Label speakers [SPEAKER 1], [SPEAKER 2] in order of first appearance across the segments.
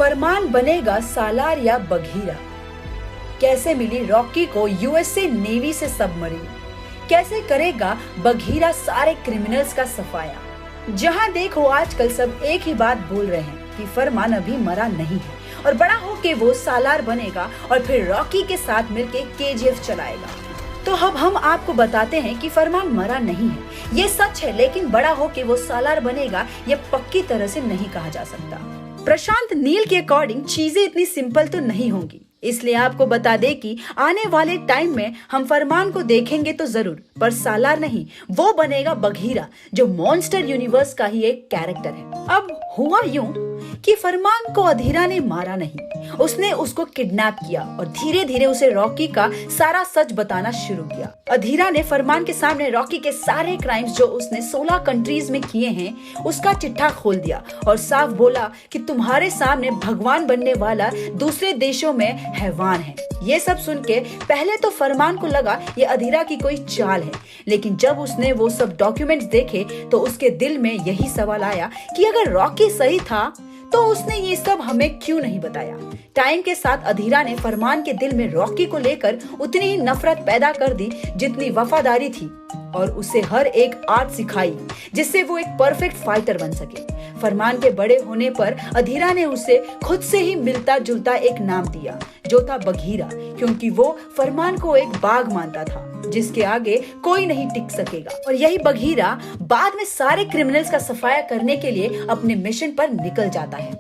[SPEAKER 1] फरमान बनेगा सालार या बघीरा? कैसे मिली रॉकी को यूएसए नेवी से सबमरीन? कैसे करेगा बघीरा सारे क्रिमिनल्स का सफाया? जहां देखो आजकल सब एक ही बात बोल रहे हैं कि फरमान अभी मरा नहीं है और बड़ा होके वो सालार बनेगा और फिर रॉकी के साथ मिलके केजीएफ चलाएगा। तो अब हम आपको बताते हैं कि फरमान मरा नहीं है, ये सच है, लेकिन बड़ा होके वो सालार बनेगा ये पक्की तरह से नहीं कहा जा सकता। प्रशांत नील के अकॉर्डिंग चीजें इतनी सिंपल तो नहीं होंगी, इसलिए आपको बता दे कि आने वाले टाइम में हम फरमान को देखेंगे तो जरूर, पर सालार नहीं, वो बनेगा बघीरा, जो मॉन्स्टर यूनिवर्स का ही एक कैरेक्टर है। अब हुआ यूं कि फरमान को अधीरा ने मारा नहीं, उसने उसको किडनैप किया और धीरे धीरे उसे रॉकी का सारा सच बताना शुरू किया। अधीरा ने फरमान के सामने रॉकी के सारे क्राइम्स जो उसने 16 कंट्रीज में किए हैं उसका चिट्ठा खोल दिया और साफ बोला कि तुम्हारे सामने भगवान बनने वाला दूसरे देशों में हैवान है। ये सब सुन के पहले तो फरमान को लगा ये अधीरा की कोई चाल है, लेकिन जब उसने वो सब डॉक्यूमेंट्स देखे तो उसके दिल में यही सवाल आया कि अगर रॉकी सही था तो उसने ये सब हमें क्यों नहीं बताया। टाइम के साथ अधीरा ने फरमान के दिल में रॉकी को लेकर उतनी ही नफरत पैदा कर दी जितनी वफादारी थी, और उसे हर एक आर्ट सिखाई जिससे वो एक परफेक्ट फाइटर बन सके। फरमान के बड़े होने पर अधीरा ने उसे खुद से ही मिलता जुलता एक नाम दिया जो था बघीरा, क्योंकि वो फरमान को एक बाघ मानता था जिसके आगे कोई नहीं टिक सकेगा। और यही बघीरा बाद में सारे क्रिमिनल्स का सफाया करने के लिए अपने मिशन पर निकल जाता है।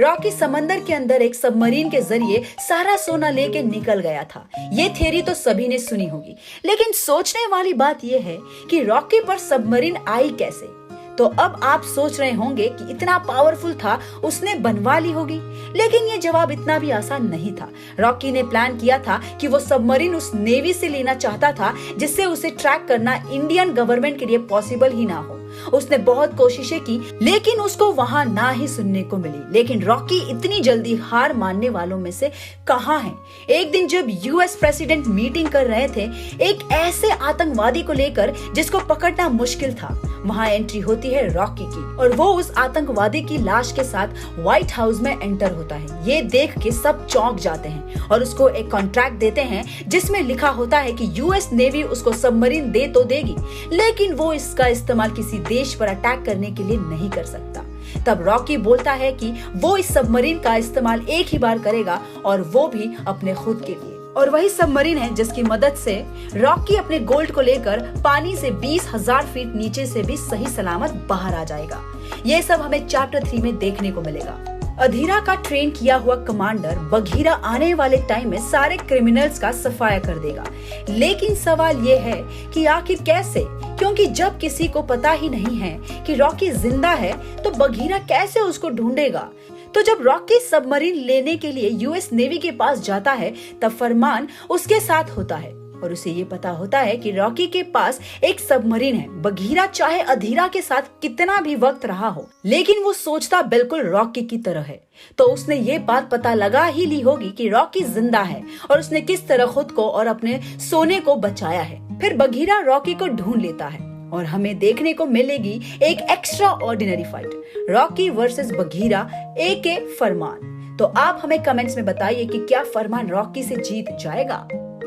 [SPEAKER 1] रॉकी समंदर के अंदर एक सबमरीन के जरिए सारा सोना लेके निकल गया था। ये थियरी तो सभी ने सुनी होगी, लेकिन सोचने वाली बात यह है कि रॉकी पर सबमरीन आई कैसे। तो अब आप सोच रहे होंगे कि इतना पावरफुल था उसने बनवा ली होगी, लेकिन ये जवाब इतना भी आसान नहीं था। रॉकी ने प्लान किया था कि वो सबमरीन उस नेवी से लेना चाहता था जिससे उसे ट्रैक करना इंडियन गवर्नमेंट के लिए पॉसिबल ही ना हो। उसने बहुत कोशिशें की लेकिन उसको वहां ना ही सुनने को मिली। लेकिन रॉकी इतनी जल्दी हार मानने वालों में से कहां है। एक दिन जब यूएस प्रेसिडेंट मीटिंग कर रहे थे एक ऐसे आतंकवादी को लेकर जिसको पकड़ना मुश्किल था, वहां एंट्री होती है रॉकी की और वो उस आतंकवादी की लाश के साथ व्हाइट हाउस में एंटर होता है। ये देख के सब चौंक जाते हैं और उसको एक कॉन्ट्रैक्ट देते हैं जिसमें लिखा होता है कि यूएस नेवी उसको सबमरीन दे तो देगी, लेकिन वो इसका इस्तेमाल किसी देश पर अटैक करने के लिए नहीं कर सकता। तब रॉकी बोलता है कि वो इस सबमरीन का इस्तेमाल एक ही बार करेगा और वो भी अपने खुद के लिए। और वही सबमरीन है जिसकी मदद से रॉकी अपने गोल्ड को लेकर पानी से 20,000 फीट नीचे से भी सही सलामत बाहर आ जाएगा। ये सब हमें चैप्टर 3 में देखने को मिलेगा। अधीरा का ट्रेन किया हुआ कमांडर बघीरा आने वाले टाइम में सारे क्रिमिनल्स का सफाया कर देगा, लेकिन सवाल ये है कि आखिर कैसे, क्योंकि जब किसी को पता ही नहीं है कि रॉकी जिंदा है तो बघीरा कैसे उसको ढूंढेगा। तो जब रॉकी सबमरीन लेने के लिए यूएस नेवी के पास जाता है तब फरमान उसके साथ होता है और उसे ये पता होता है कि रॉकी के पास एक सबमरीन है। बघीरा चाहे अधीरा के साथ कितना भी वक्त रहा हो, लेकिन वो सोचता बिल्कुल रॉकी की तरह है। तो उसने ये बात पता लगा ही ली होगी कि रॉकी जिंदा है और उसने किस तरह खुद को और अपने सोने को बचाया है। फिर बघीरा रॉकी को ढूंढ लेता है और हमें देखने को मिलेगी एक extraordinary fight, Rocky versus Bagheera A K Farman. तो आप हमें कमेंट्स में बताइए कि क्या फरमान रॉकी से जीत जाएगा।